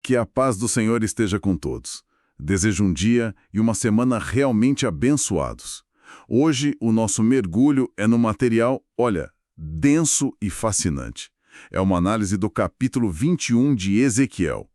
Que a paz do Senhor esteja com todos. Desejo um dia e uma semana realmente abençoados. Hoje, o nosso mergulho é no material, olha, denso e fascinante. É uma análise do capítulo 21 de Ezequiel.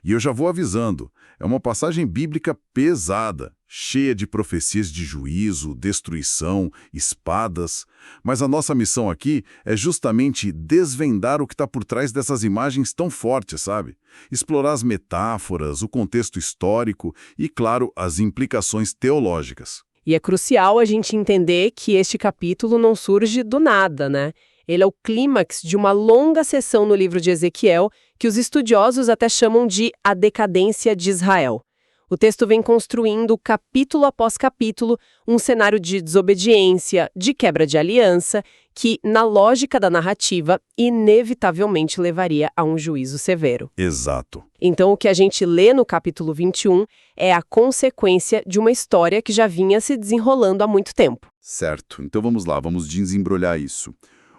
E eu já vou avisando, é uma passagem bíblica pesada, cheia de profecias de juízo, destruição, espadas. Mas a nossa missão aqui é justamente desvendar o que está por trás dessas imagens tão fortes, sabe? Explorar as metáforas, o contexto histórico e, claro, as implicações teológicas. E é crucial a gente entender que este capítulo não surge do nada, né? Ele é o clímax de uma longa sessão no livro de Ezequiel, que os estudiosos até chamam de a decadência de Israel. O texto vem construindo, capítulo após capítulo, um cenário de desobediência, de quebra de aliança, que, na lógica da narrativa, inevitavelmente levaria a um juízo severo. Exato. Então, o que a gente lê no capítulo 21 é a consequência de uma história que já vinha se desenrolando há muito tempo. Certo. Então vamos lá, vamos desembrulhar isso.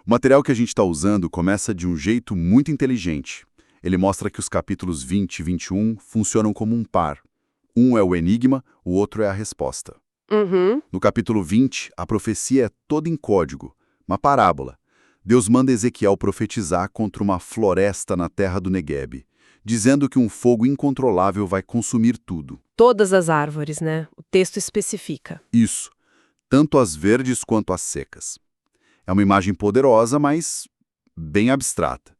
O material que a gente está usando começa de um jeito muito inteligente. Ele mostra que os capítulos 20 e 21 funcionam como um par. Um é o enigma, o outro é a resposta. No capítulo 20, a profecia é toda em código, uma parábola. Deus manda Ezequiel profetizar contra uma floresta na terra do Negueb, dizendo que um fogo incontrolável vai consumir tudo. Todas as árvores, né? O texto especifica. Isso, tanto as verdes quanto as secas. É uma imagem poderosa, mas bem abstrata.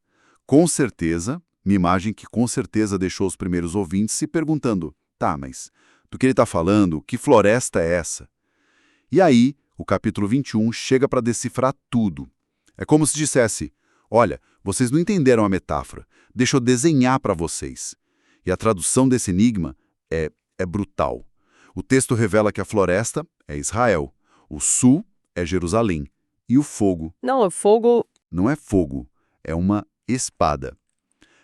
Com certeza, uma imagem que com certeza deixou os primeiros ouvintes se perguntando: tá, mas do que ele está falando, que floresta é essa? E aí, o capítulo 21 chega para decifrar tudo. É como se dissesse: olha, vocês não entenderam a metáfora, deixa eu desenhar para vocês. E a tradução desse enigma é brutal. O texto revela que a floresta é Israel, o sul é Jerusalém, e o fogo... Não, o fogo... Não é fogo, é uma espada.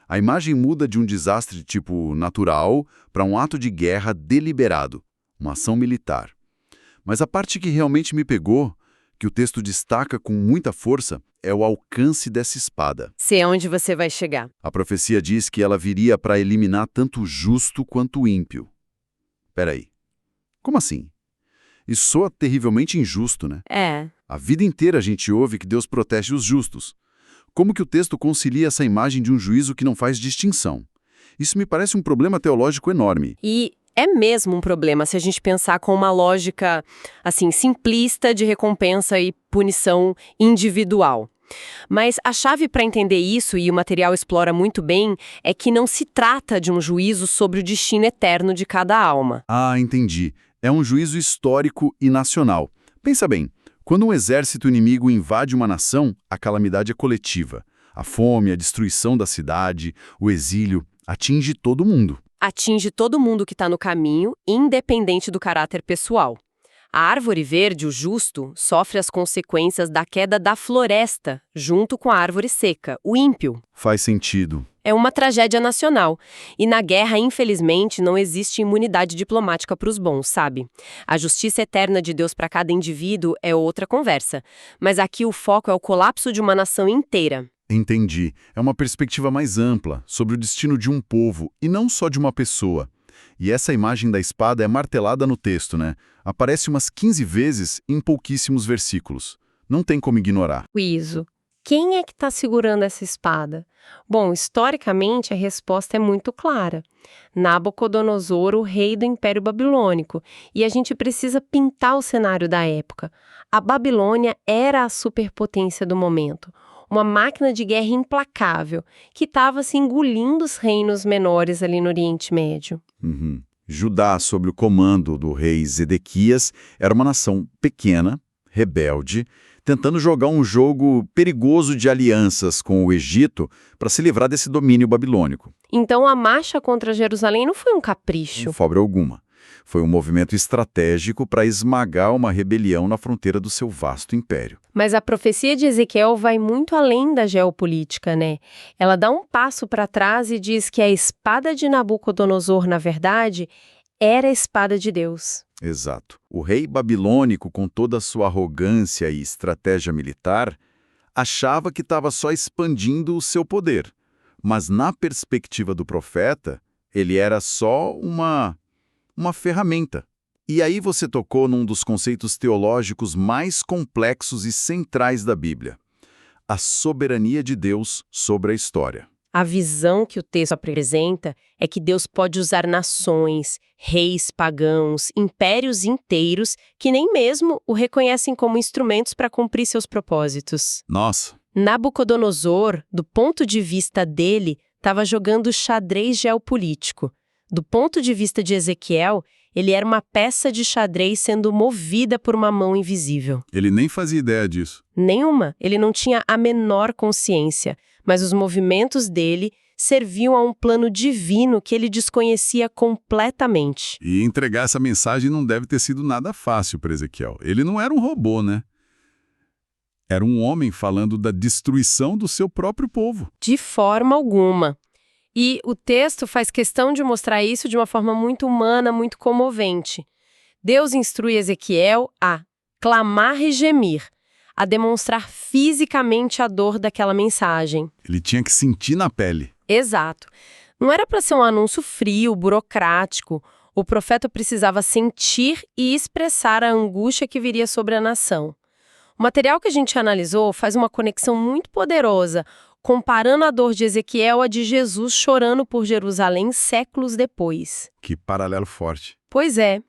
A imagem muda de um desastre tipo natural para um ato de guerra deliberado, uma ação militar. Mas a parte que realmente me pegou, que o texto destaca com muita força, é o alcance dessa espada. Sei aonde você vai chegar. A profecia diz que ela viria para eliminar tanto o justo quanto o ímpio. Peraí, como assim? Isso soa terrivelmente injusto, né? É. A vida inteira a gente ouve que Deus protege os justos. Como que o texto concilia essa imagem de um juízo que não faz distinção? Isso me parece um problema teológico enorme. E é mesmo um problema se a gente pensar com uma lógica, assim, simplista de recompensa e punição individual. Mas a chave para entender isso, e o material explora muito bem, é que não se trata de um juízo sobre o destino eterno de cada alma. Ah, entendi. É um juízo histórico e nacional. Pensa bem, quando um exército inimigo invade uma nação, a calamidade é coletiva. A fome, a destruição da cidade, o exílio, atinge todo mundo. Atinge todo mundo que está no caminho, independente do caráter pessoal. A árvore verde, o justo, sofre as consequências da queda da floresta, junto com a árvore seca, o ímpio. Faz sentido. É uma tragédia nacional. E na guerra, infelizmente, não existe imunidade diplomática para os bons, sabe? A justiça eterna de Deus para cada indivíduo é outra conversa. Mas aqui o foco é o colapso de uma nação inteira. Entendi. É uma perspectiva mais ampla, sobre o destino de um povo, e não só de uma pessoa. E essa imagem da espada é martelada no texto, né? Aparece umas 15 vezes em pouquíssimos versículos. Não tem como ignorar. Juízo. Quem é que está segurando essa espada? Bom, historicamente a resposta é muito clara. Nabucodonosor, o rei do Império Babilônico. E a gente precisa pintar o cenário da época. A Babilônia era a superpotência do momento. Uma máquina de guerra implacável, que estava se engolindo os reinos menores ali no Oriente Médio. Judá, sob o comando do rei Zedequias, era uma nação pequena, rebelde, tentando jogar um jogo perigoso de alianças com o Egito para se livrar desse domínio babilônico. Então a marcha contra Jerusalém não foi um capricho. Sem folga alguma. Foi um movimento estratégico para esmagar uma rebelião na fronteira do seu vasto império. Mas a profecia de Ezequiel vai muito além da geopolítica, né? Ela dá um passo para trás e diz que a espada de Nabucodonosor, na verdade, era a espada de Deus. Exato. O rei babilônico, com toda a sua arrogância e estratégia militar, achava que estava só expandindo o seu poder. Mas na perspectiva do profeta, Ele era só uma ferramenta. E aí você tocou num dos conceitos teológicos mais complexos e centrais da Bíblia: a soberania de Deus sobre a história. A visão que o texto apresenta é que Deus pode usar nações, reis pagãos, impérios inteiros que nem mesmo o reconhecem como instrumentos para cumprir seus propósitos. Nossa, Nabucodonosor, do ponto de vista dele, estava jogando xadrez geopolítico. Do ponto de vista de Ezequiel, ele era uma peça de xadrez sendo movida por uma mão invisível. ele nem fazia ideia disso. Nenhuma, ele não tinha a menor consciência, mas os movimentos dele serviam a um plano divino que ele desconhecia completamente. E entregar essa mensagem não deve ter sido nada fácil para Ezequiel. Ele não era um robô, né? Era um homem falando da destruição do seu próprio povo. De forma alguma. E o texto faz questão de mostrar isso de uma forma muito humana, muito comovente. Deus instrui Ezequiel a clamar e gemir, a demonstrar fisicamente a dor daquela mensagem. Ele tinha que sentir na pele. Exato. Não era para ser um anúncio frio, burocrático. O profeta precisava sentir e expressar a angústia que viria sobre a nação. O material que a gente analisou faz uma conexão muito poderosa, comparando a dor de Ezequiel à de Jesus chorando por Jerusalém séculos depois. Que paralelo forte. Pois é,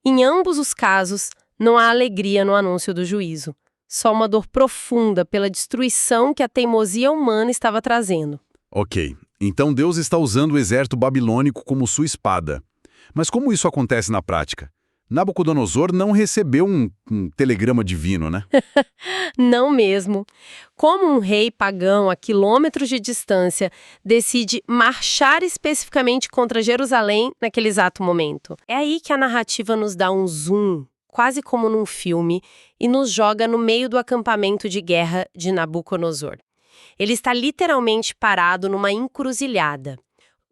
em ambos os casos, não há alegria no anúncio do juízo. Só uma dor profunda pela destruição que a teimosia humana estava trazendo. Ok, então Deus está usando o exército babilônico como sua espada. Mas como isso acontece na prática? Nabucodonosor não recebeu um telegrama divino, né? Não mesmo. Como um rei pagão a quilômetros de distância decide marchar especificamente contra Jerusalém naquele exato momento? É aí que a narrativa nos dá um zoom, quase como num filme, e nos joga no meio do acampamento de guerra de Nabucodonosor. Ele está literalmente parado numa encruzilhada.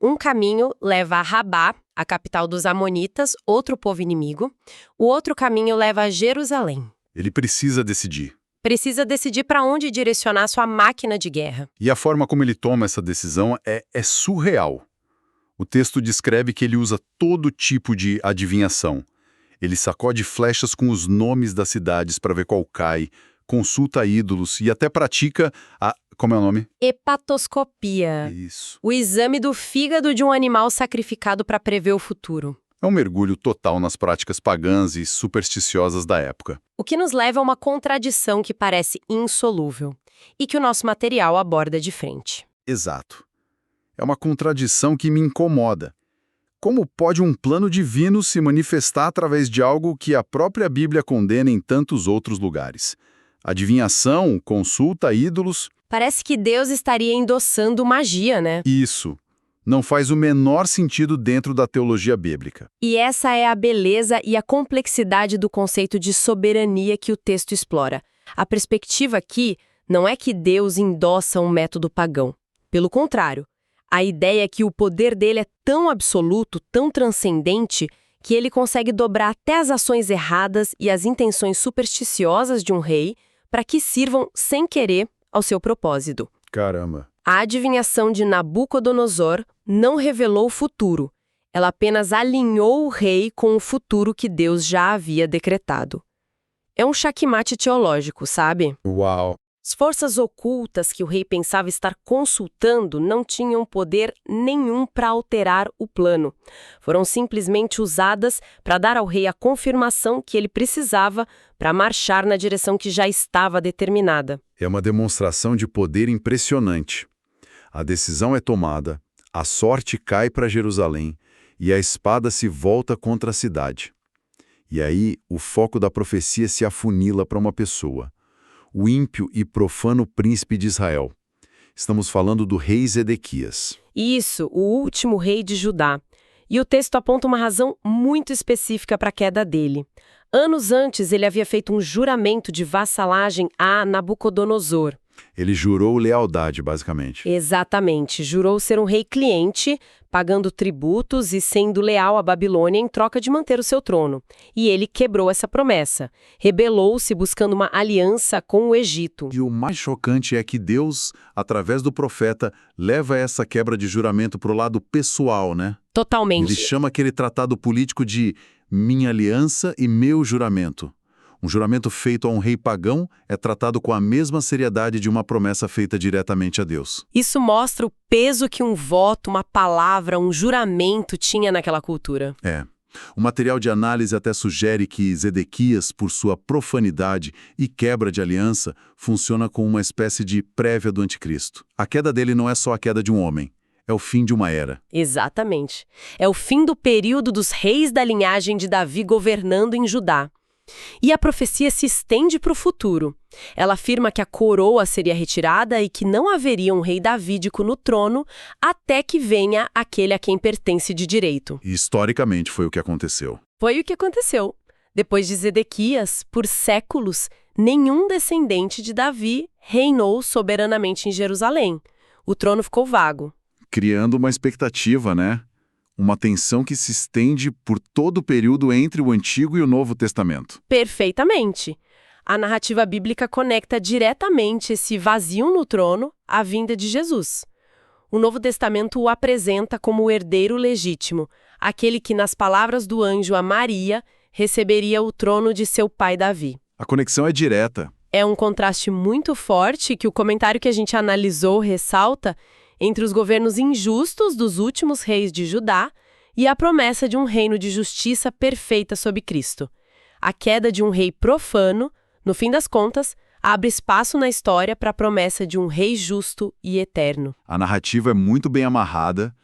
Um caminho leva a Rabá, a capital dos Amonitas, outro povo inimigo. O outro caminho leva a Jerusalém. Ele precisa decidir. Precisa decidir para onde direcionar sua máquina de guerra. E a forma como ele toma essa decisão é surreal. O texto descreve que ele usa todo tipo de adivinhação. Ele sacode flechas com os nomes das cidades para ver qual cai, consulta ídolos e até pratica a... Como é o nome? Hepatoscopia. Isso. O exame do fígado de um animal sacrificado para prever o futuro. É um mergulho total nas práticas pagãs e supersticiosas da época. O que nos leva a uma contradição que parece insolúvel e que o nosso material aborda de frente. Exato. É uma contradição que me incomoda. Como pode um plano divino se manifestar através de algo que a própria Bíblia condena em tantos outros lugares? Adivinhação, consulta ídolos... Parece que Deus estaria endossando magia, né? Isso. Não faz o menor sentido dentro da teologia bíblica. E essa é a beleza e a complexidade do conceito de soberania que o texto explora. A perspectiva aqui não é que Deus endossa um método pagão. Pelo contrário, a ideia é que o poder dele é tão absoluto, tão transcendente, que ele consegue dobrar até as ações erradas e as intenções supersticiosas de um rei para que sirvam, sem querer, ao seu propósito. Caramba. A adivinhação de Nabucodonosor não revelou o futuro. Ela apenas alinhou o rei com o futuro que Deus já havia decretado. É um xaque-mate teológico, sabe? Uau. As forças ocultas que o rei pensava estar consultando não tinham poder nenhum para alterar o plano. Foram simplesmente usadas para dar ao rei a confirmação que ele precisava para marchar na direção que já estava determinada. É uma demonstração de poder impressionante. A decisão é tomada, a sorte cai para Jerusalém e a espada se volta contra a cidade. E aí o foco da profecia se afunila para uma pessoa. O ímpio e profano príncipe de Israel. Estamos falando do rei Zedequias. Isso, o último rei de Judá. E o texto aponta uma razão muito específica para a queda dele. Anos antes, ele havia feito um juramento de vassalagem a Nabucodonosor. Ele jurou lealdade, basicamente. Exatamente, jurou ser um rei cliente, pagando tributos e sendo leal à Babilônia em troca de manter o seu trono. E ele quebrou essa promessa, rebelou-se buscando uma aliança com o Egito. E o mais chocante é que Deus, através do profeta, leva essa quebra de juramento para o lado pessoal, né? Totalmente. Ele chama aquele tratado político de minha aliança e meu juramento. Um juramento feito a um rei pagão é tratado com a mesma seriedade de uma promessa feita diretamente a Deus. Isso mostra o peso que um voto, uma palavra, um juramento tinha naquela cultura. O material de análise até sugere que Zedequias, por sua profanidade e quebra de aliança, funciona como uma espécie de prévia do anticristo. A queda dele não é só a queda de um homem, é o fim de uma era. Exatamente. É o fim do período dos reis da linhagem de Davi governando em Judá. E a profecia se estende para o futuro. Ela afirma que a coroa seria retirada e que não haveria um rei davídico no trono até que venha aquele a quem pertence de direito. E historicamente foi o que aconteceu. Foi o que aconteceu. Depois de Zedequias, por séculos, nenhum descendente de Davi reinou soberanamente em Jerusalém. O trono ficou vago. Criando uma expectativa, né? Uma tensão que se estende por todo o período entre o Antigo e o Novo Testamento. Perfeitamente. A narrativa bíblica conecta diretamente esse vazio no trono à vinda de Jesus. O Novo Testamento o apresenta como o herdeiro legítimo, aquele que, nas palavras do anjo a Maria, receberia o trono de seu pai Davi. A conexão é direta. É um contraste muito forte que o comentário que a gente analisou ressalta entre os governos injustos dos últimos reis de Judá e a promessa de um reino de justiça perfeita sob Cristo. A queda de um rei profano, no fim das contas, abre espaço na história para a promessa de um rei justo e eterno. A narrativa é muito bem amarrada,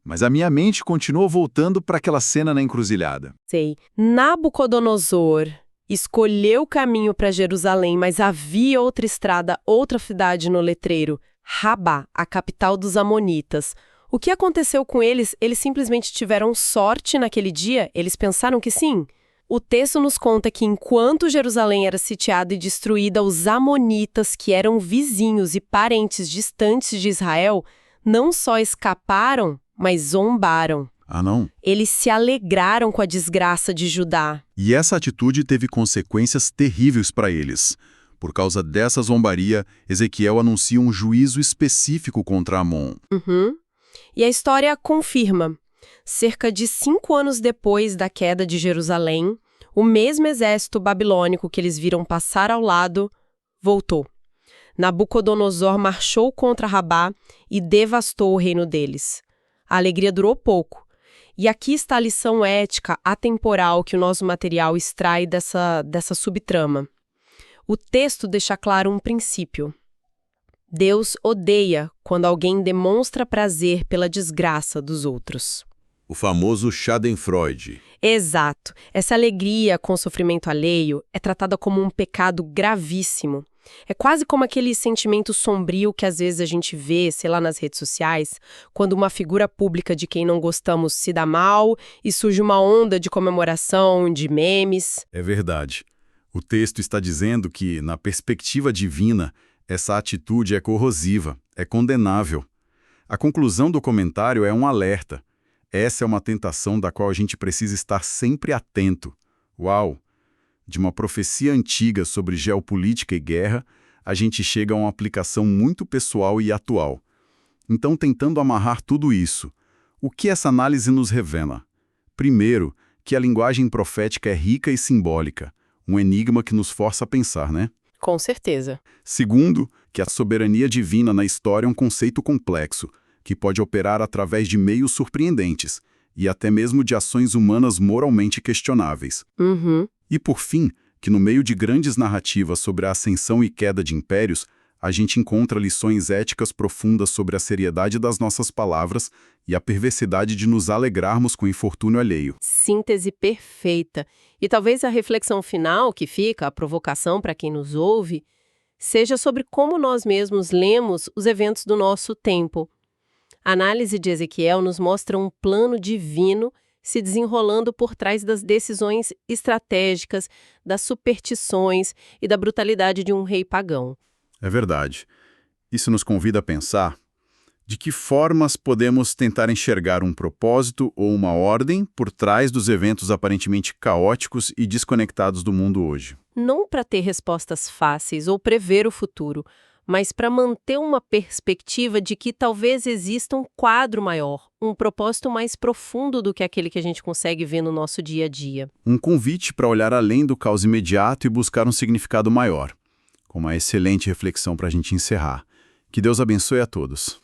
mas a minha mente continua voltando para aquela cena na encruzilhada. Sei. Nabucodonosor escolheu o caminho para Jerusalém, mas havia outra estrada, outra cidade no letreiro. Rabá, a capital dos Amonitas. O que aconteceu com eles? Eles simplesmente tiveram sorte naquele dia? Eles pensaram que sim? O texto nos conta que enquanto Jerusalém era sitiada e destruída, os Amonitas, que eram vizinhos e parentes distantes de Israel, não só escaparam, mas zombaram. Ah, não? Eles se alegraram com a desgraça de Judá. E essa atitude teve consequências terríveis para eles. Por causa dessa zombaria, Ezequiel anuncia um juízo específico contra Amon. E a história confirma. Cerca de 5 anos depois da queda de Jerusalém, o mesmo exército babilônico que eles viram passar ao lado voltou. Nabucodonosor marchou contra Rabá e devastou o reino deles. A alegria durou pouco. E aqui está a lição ética atemporal que o nosso material extrai dessa subtrama. O texto deixa claro um princípio. Deus odeia quando alguém demonstra prazer pela desgraça dos outros. O famoso Schadenfreude. Exato. Essa alegria com o sofrimento alheio é tratada como um pecado gravíssimo. É quase como aquele sentimento sombrio que às vezes a gente vê, sei lá, nas redes sociais, quando uma figura pública de quem não gostamos se dá mal e surge uma onda de comemoração, de memes. É verdade. O texto está dizendo que, na perspectiva divina, essa atitude é corrosiva, é condenável. A conclusão do comentário é um alerta. Essa é uma tentação da qual a gente precisa estar sempre atento. Uau! De uma profecia antiga sobre geopolítica e guerra, a gente chega a uma aplicação muito pessoal e atual. Então, tentando amarrar tudo isso, o que essa análise nos revela? Primeiro, que a linguagem profética é rica e simbólica. Um enigma que nos força a pensar, né? Com certeza. Segundo, que a soberania divina na história é um conceito complexo, que pode operar através de meios surpreendentes e até mesmo de ações humanas moralmente questionáveis. E por fim, que no meio de grandes narrativas sobre a ascensão e queda de impérios, a gente encontra lições éticas profundas sobre a seriedade das nossas palavras e a perversidade de nos alegrarmos com o infortúnio alheio. Síntese perfeita. E talvez a reflexão final que fica, a provocação para quem nos ouve, seja sobre como nós mesmos lemos os eventos do nosso tempo. A análise de Ezequiel nos mostra um plano divino se desenrolando por trás das decisões estratégicas, das superstições e da brutalidade de um rei pagão. É verdade. Isso nos convida a pensar de que formas podemos tentar enxergar um propósito ou uma ordem por trás dos eventos aparentemente caóticos e desconectados do mundo hoje. Não para ter respostas fáceis ou prever o futuro, mas para manter uma perspectiva de que talvez exista um quadro maior, um propósito mais profundo do que aquele que a gente consegue ver no nosso dia a dia. Um convite para olhar além do caos imediato e buscar um significado maior. Com uma excelente reflexão para a gente encerrar. Que Deus abençoe a todos.